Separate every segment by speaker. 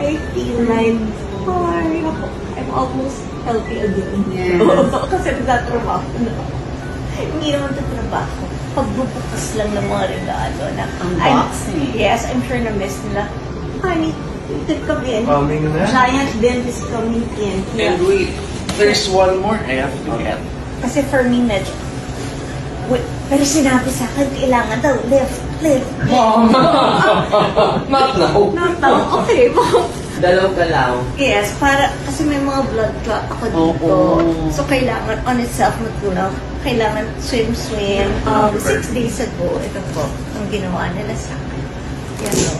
Speaker 1: I feel like, ay, ako, I'm almost healthy again.
Speaker 2: Yes.
Speaker 1: Kasi nagtatrabaho na ako. Hindi naman tatrabaho. Pagbubukas lang ng mga regalo na,
Speaker 2: Unboxing.
Speaker 1: yes, I'm sure na-miss nila. Honey, you could come in.
Speaker 3: Coming na.
Speaker 1: Giant Ben is coming in.
Speaker 3: And wait, there's one more I have to get.
Speaker 1: Kasi for me, medyo, wait, pero sinabi sa akin, kailangan daw, lift.
Speaker 3: Not now.
Speaker 1: Not now, okay.
Speaker 2: Dalaw-galaw.
Speaker 1: Yes, kasi may mga blood clot ako dito.
Speaker 2: Oo.
Speaker 1: So, kailangan, on itself, matulog. Kailangan swim. 6 days ago, ito po, ang ginawa nila sa akin. Yan o.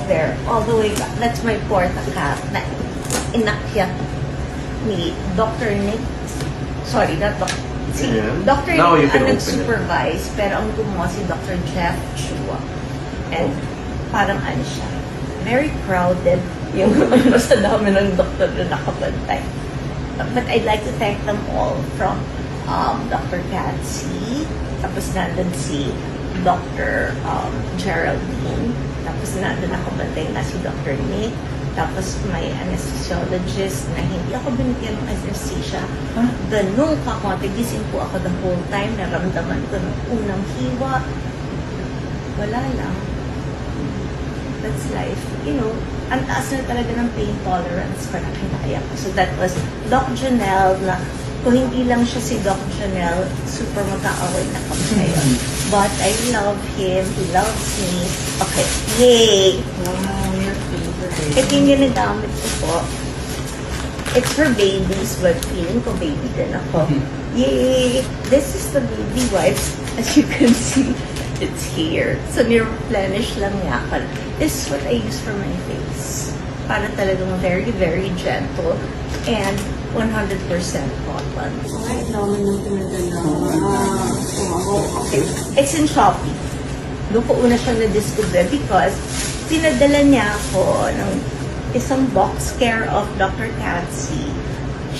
Speaker 1: There, all the way back. That's my porta-cat na inakyat ni Dr. Nick. Sorry, not Dr. Si
Speaker 3: Ayan.
Speaker 1: Dr.
Speaker 3: Now you
Speaker 1: Nick
Speaker 3: can
Speaker 1: ang
Speaker 3: open it.
Speaker 1: nag-supervise, pero ang gumawa si Dr. Jeff Chua. And parang ano siya, very crowded yung sa dami ng doktor na nakabantay. But I'd like to thank them all from Dr. Katsi, tapos nandun si Dr. Geraldine, tapos nandun nakabantay na si Dr. Nick, tapos may anesthesiologist na hindi ako binigyan ng anesthesia. Ganun kakonti, gising po ako the whole time, naramdaman ko ng unang hiwa. Wala lang. That's life. You know, ang taas na talaga ng pain tolerance ko na kinaya ko. So that was Doc Janelle na kung hindi lang siya si Doc Janelle, super magkaaway na kami ngayon. But I love him. He loves me. Okay. Yay!
Speaker 2: Wow, your favorite.
Speaker 1: Ito yung ginagamit ko po. It's for babies, but feeling ko baby din ako. Yay! This is the baby wipes. As you can see, it's here. So, ni-replenish lang niya ako. This is what I use for my face. Para talagang very, very gentle and 100% cotton.
Speaker 2: Ay, dami ng pinadala.
Speaker 1: Okay. It's in Shopee. Doon ko una siyang na-discover because pinadala niya ako ng isang box care of Dr. Katsi.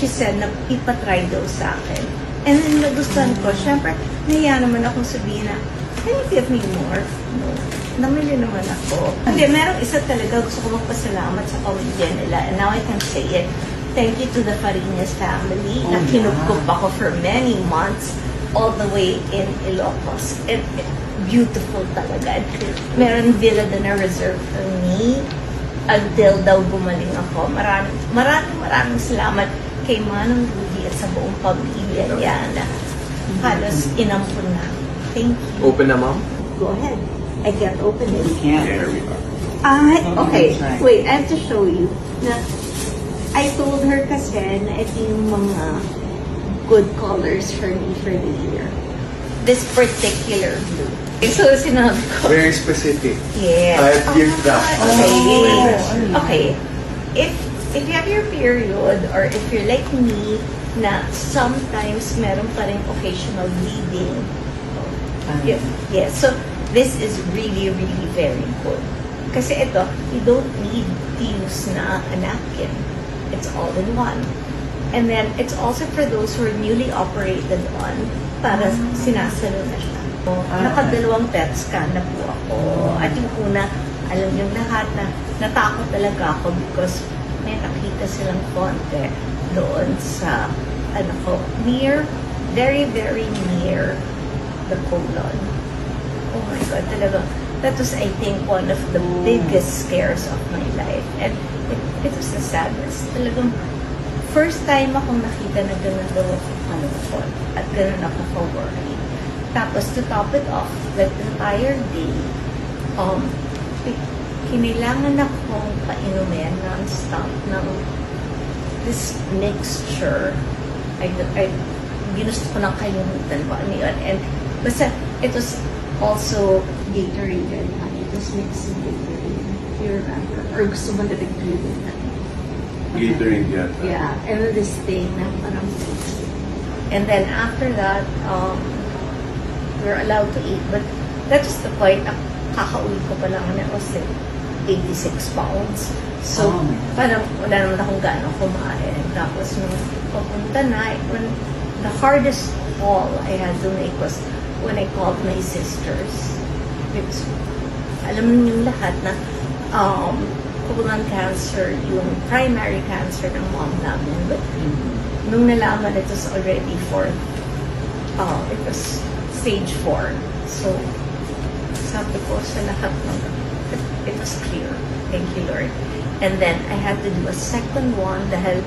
Speaker 1: She said na ipatry daw sa akin. And then nagustuhan ko. Siyempre, nahiya naman akong sabihin na, can you give me more? No. Namili naman ako. Hindi, merong isa talaga gusto ko magpasalamat sa pamilya nila. And now I can say it. Thank you to the Farinas family na kinupkup ako for many months all the way in Ilocos. Beautiful talaga. Meron villa na reserve for me until daw gumaling ako. Maraming salamat kay Manong Rudy at sa buong pamilya niya na halos inampun na. Thank you.
Speaker 3: Open na, ma'am?
Speaker 1: Go ahead. I can't open it.
Speaker 3: There we are.
Speaker 1: Okay. Wait, I have to show you. Na, I told her kasi na ito yung mga good colors for me for the year. This particular blue. Okay, so sinabi ko.
Speaker 3: Very specific.
Speaker 1: Yeah.
Speaker 3: I'd give that.
Speaker 1: Okay. If you have your period or if you're like me na sometimes meron pa rin occasional bleeding. Yeah. So this is really, really very good. Kasi ito, you don't need to use na a napkin. It's all in one. And then, it's also for those who are newly operated on para sinasalo na siya. Nakadalawang PET scan na po ako. At yung una, alam niyo lahat na natakot talaga ako because may nakita silang konti doon sa, very, very near the colon. Oh my God, talaga. That was, I think, one of the biggest scares of my life. And it was the saddest. Talagang, first time akong nakita na gano'n daw ako kalungkot at gano'n ako ka-worried. Tapos, to top it off, that entire day, kinailangan akong painumin non-stop ng this mixture. Ginusto ko nang kalimutan ko ano yun. And basta, it was also Gatorade. It was mixing Gatorade. If you remember. Or gusto mo na nag-Gatorade.
Speaker 3: Gatorade yata.
Speaker 1: Yeah. And then this thing na parang and then after that, we were allowed to eat. But that was the point. Kakauwi ko pa lang na I was 86 pounds. So, parang wala naman akong gano'ng kumain. Tapos, nung papunta na, when the hardest call I had to make was when I called my sisters. Because, alam niyo lahat na colon cancer, yung primary cancer ng mom namin. But nung nalaman it was already it was stage 4. So, sabi ko sa lahat ng, it was clear. Thank you, Lord. And then, I had to do a second one dahil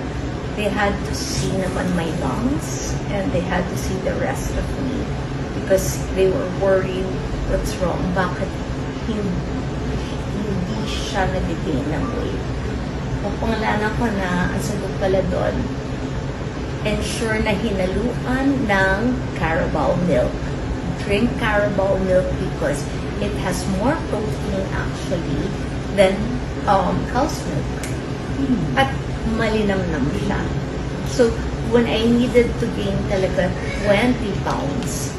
Speaker 1: they had to see naman my lungs and they had to see the rest of me because they were worried what's wrong. Bakit hindi siya nag-gain ng weight? Pangalanan ko na ang sagot pala doon, ensure na hinaluan ng Carabao milk. Drink Carabao milk because it has more protein actually than cow's milk. At malinamnam siya. So, when I needed to gain talaga 20 pounds,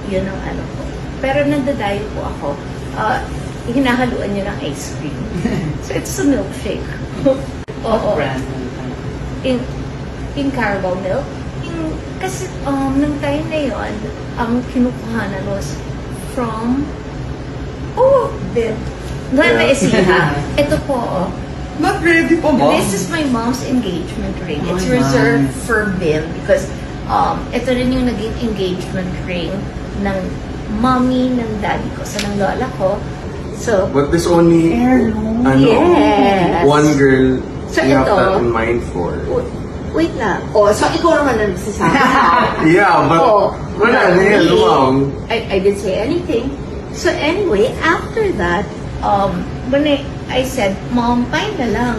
Speaker 1: yun ang ano ko. Pero nandadayo po ako, hinahaluan niyo ng ice cream. So, it's a milkshake. Oo.
Speaker 2: Brand.
Speaker 1: In Carabao milk. Kasi, nung time na yun, ang kinukuhanan was from, the Nueva Ecija. Ito po,
Speaker 2: Not ready pa ba?
Speaker 1: This is my mom's engagement ring. It's
Speaker 2: Oh,
Speaker 1: reserved
Speaker 2: nice.
Speaker 1: for Bim because ito rin yung naging engagement ring ng mommy, ng daddy ko, sa ng lola ko. So,
Speaker 3: But this only,
Speaker 2: Heirloom.
Speaker 1: Yes.
Speaker 3: one girl
Speaker 1: So,
Speaker 3: you have
Speaker 1: ito-
Speaker 3: that in mind for.
Speaker 1: wait lang. So ikaw naman ang nagsasabi.
Speaker 3: Yeah, but wala na yan, lumang.
Speaker 1: I didn't say anything. So anyway, after that, when I said, Mom, fine na lang.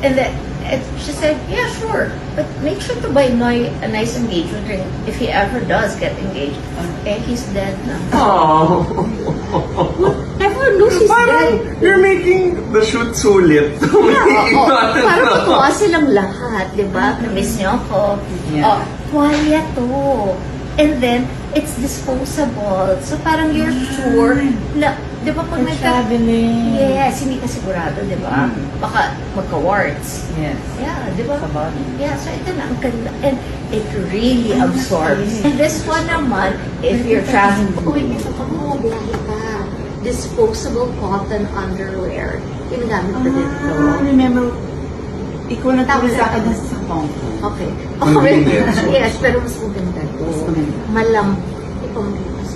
Speaker 1: And then, she said, yeah, sure. But make sure to buy a nice engagement ring if he ever does get engaged. And he's dead now.
Speaker 3: Oh.
Speaker 1: Everyone knows he's
Speaker 3: Parang
Speaker 1: dead.
Speaker 3: you're making the shoot sulit.
Speaker 1: Oo, parang matuwa silang lahat, di ba? Na-miss niyo ako.
Speaker 2: Yeah.
Speaker 1: Tuwalya to. And then, it's disposable. So parang you're sure na, di ba pag
Speaker 2: Traveling.
Speaker 1: Yes, hindi ka sigurado, di ba?
Speaker 2: Mm.
Speaker 1: Baka magka-warts.
Speaker 2: Yes.
Speaker 1: Yeah, di ba?
Speaker 2: Sa body.
Speaker 1: Yeah, so ito na ang ganda. And it really absorbs. And this one naman, if you're traveling, ito pa mo, biyahe ka. Disposable cotton underwear. Ginagamit ko dito.
Speaker 2: Remember, ikaw na
Speaker 1: Tapos
Speaker 2: sa akin
Speaker 1: ako.
Speaker 2: sa Hong Kong.
Speaker 1: Okay.
Speaker 3: Convenient.
Speaker 1: Yes, pero mas maganda to.
Speaker 2: Mas maganda.
Speaker 1: Ipang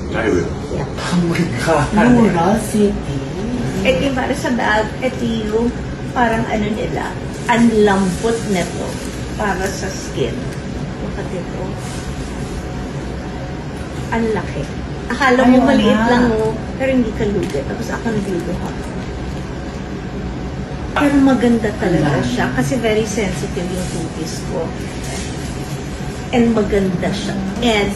Speaker 3: I will.
Speaker 1: Yeah.
Speaker 3: Oh my God.
Speaker 2: Rural city.
Speaker 1: Ito yung para sa bag, ito yung parang ano nila, ang lambot nito para sa skin. Look at ito. Ang laki. Akala mo
Speaker 2: Ayaw
Speaker 1: maliit
Speaker 2: na.
Speaker 1: lang mo, pero hindi ka lugi. Tapos ako nagluduhan. Pero maganda talaga siya kasi very sensitive yung cutis ko. And maganda siya. And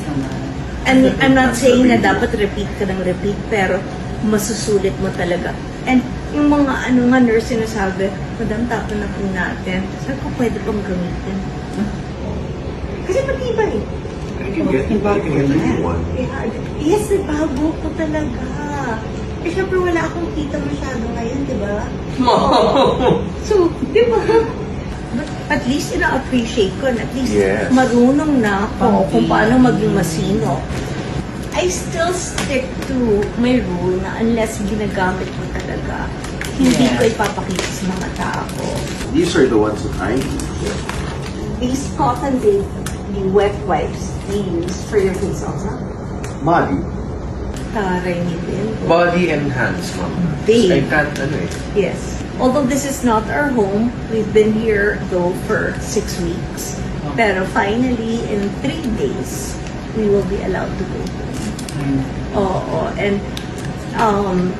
Speaker 1: I'm not saying na dapat repeat ka ng repeat, pero masusulit mo talaga. And yung mga nga nurse sinasabi, Madam, tapon na po natin. Sabi ko, pwede pang gamitin. Kasi matibay.
Speaker 3: You can get a new one.
Speaker 1: Yes, bago ko talaga. Eh, syempre wala akong kita masyado ngayon, di ba? So, di ba? But at least ina-appreciate ko, at least
Speaker 3: Yes.
Speaker 1: marunong na ako kung paano maging masino. I still stick to my rule na unless ginagamit mo talaga, hindi
Speaker 2: Yes.
Speaker 1: ko ipapakita sa mga tao.
Speaker 3: These are the ones that I use.
Speaker 1: These cotton the wet wipes we use for your face also.
Speaker 3: Body.
Speaker 1: Taray ni din.
Speaker 3: Body and hands, ma'am.
Speaker 1: Big.
Speaker 3: I can't, ano eh.
Speaker 1: Yes. Although this is not our home, we've been here though for 6 weeks. Pero finally, in 3 days, we will be allowed to go home. Oo. And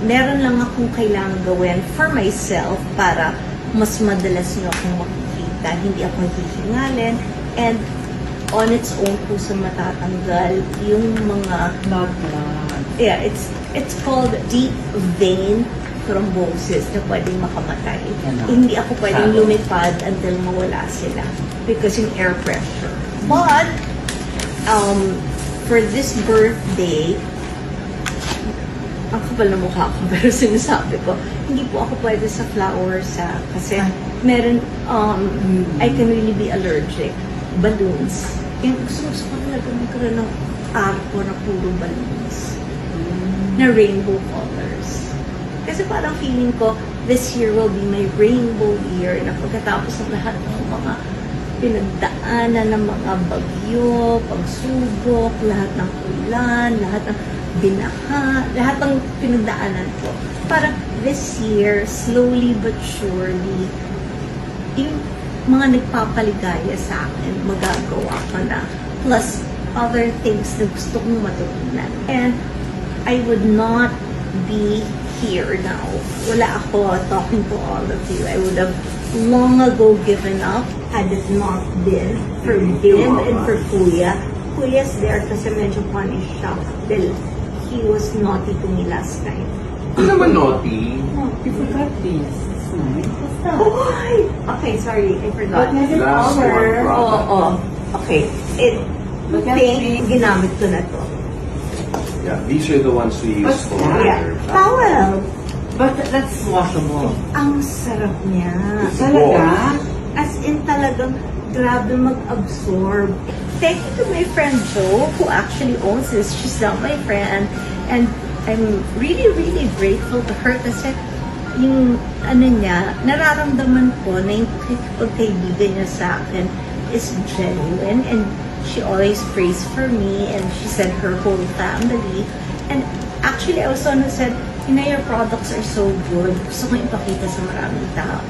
Speaker 1: meron lang akong kailangan gawin for myself para mas madalas niyo akong makikita. Hindi ako hihingalin. And on its own po sa matatanggal yung mga
Speaker 2: Blood.
Speaker 1: yeah, it's called deep vein thrombosis na pwedeng makamatay.
Speaker 2: Ano?
Speaker 1: Hindi ako pwedeng
Speaker 2: Salo.
Speaker 1: lumipad until mawala sila because yung air pressure. But, for this birthday, ang kapal na mukha ko, pero sinasabi ko, hindi po ako pwede sa flowers kasi meron, I can really be allergic. Balloons. Yung gusto ko talaga magkaroon ng arko na puro balloons na rainbow colors. Kasi parang feeling ko, this year will be my rainbow year na pagkatapos ng lahat ng mga pinagdaanan ng mga bagyo, pagsubok, lahat ng ulan, lahat ng binaha, lahat ng pinagdaanan ko. Parang this year, slowly but surely, yung mga nagpapaligaya sa akin, magagawa ko na. Plus, other things na gusto kong matutunan. And I would not be here now. Wala ako talking to all of you. I would have long ago given up had it not been for Bib and for Kuya. Kuya's there kasi medyo punish siya. Dahil he was naughty to me last night.
Speaker 3: Ano naman naughty?
Speaker 2: You forgot this. It's nice. What's that?
Speaker 1: Oh, okay, sorry. I forgot.
Speaker 2: What has it
Speaker 3: Last
Speaker 2: over?
Speaker 3: one, bro.
Speaker 1: Oo. Okay.
Speaker 2: Look at
Speaker 1: Think,
Speaker 2: me.
Speaker 1: ginamit ko na to.
Speaker 3: Yeah, these are the ones we use
Speaker 2: What's
Speaker 3: for
Speaker 2: that?
Speaker 1: Yeah. Towel.
Speaker 2: But that's washable.
Speaker 1: Ang sarap niya.
Speaker 2: Talaga?
Speaker 1: As in talagang grabe mag-absorb. Thank you to my friend Jo who actually owns this. She's not my friend. And I'm really, really grateful to her kasi yung ano niya, nararamdaman ko na yung pagkaibigan niya sa akin is genuine and she always prays for me and she said her whole family. And actually I also said, you know, your products are so good. Gusto ko ipakita sa maraming tao.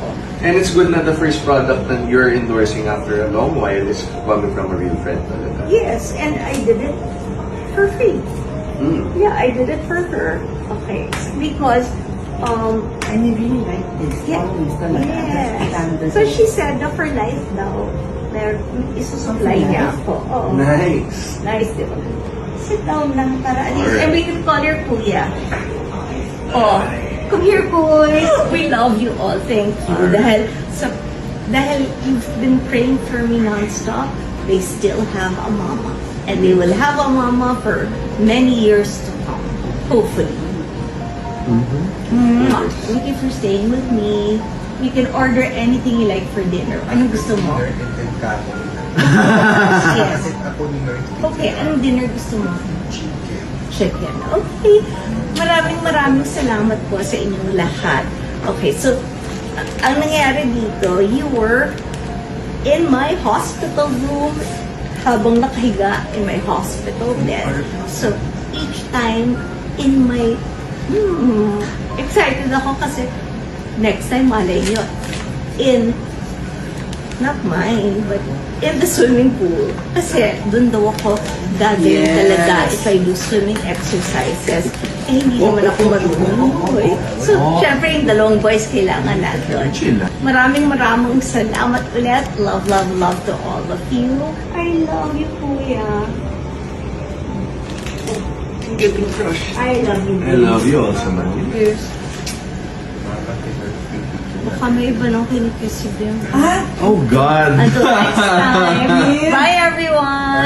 Speaker 3: And it's good na the first product that you're endorsing after a long while is coming from a real friend talaga.
Speaker 1: Yes, and I did it for free.
Speaker 3: Mm.
Speaker 1: Yeah, I did it for her. Okay. Because,
Speaker 2: And you really like this.
Speaker 1: yeah.
Speaker 2: Always talaga. That's standard.
Speaker 1: So she said na for life daw, there, isusupply
Speaker 2: For
Speaker 1: niya
Speaker 2: life?
Speaker 1: ako. Oo.
Speaker 3: Nice.
Speaker 1: Nice, di ba? Sit down lang para at least,
Speaker 3: Alright.
Speaker 1: and we can call your kuya. Oh, come here, boys. We love you all. Thank you.
Speaker 3: Alright.
Speaker 1: Dahil you've been praying for me nonstop, they still have a mama. And they will have a mama for many years to come. Hopefully. Mwah. Thank you for staying with me. You can order anything you like for dinner. Anong gusto mo? Yes. Okay, anong dinner gusto mo? Chicken. Okay. Maraming salamat po sa inyong lahat. Okay, so, ang nangyari dito, you were in my hospital room habang nakahiga in my hospital bed. So, each time in my... excited ako kasi next time, malay nyo, not mine, but in the swimming pool. Kasi doon daw ako gagawin talaga if I do swimming exercises. Eh, hindi naman ako marunong. So, syempre, yung dalawang boys kailangan natin. Maraming salamat ulit. Love, love, love to all of you. I love you, Kuya.
Speaker 3: I'm getting crushed.
Speaker 1: I love you.
Speaker 3: I love you also, man.
Speaker 1: Yes. Baka may iba nang kinikis si Bim.
Speaker 3: Oh God.
Speaker 1: Until next time. Bye, everyone.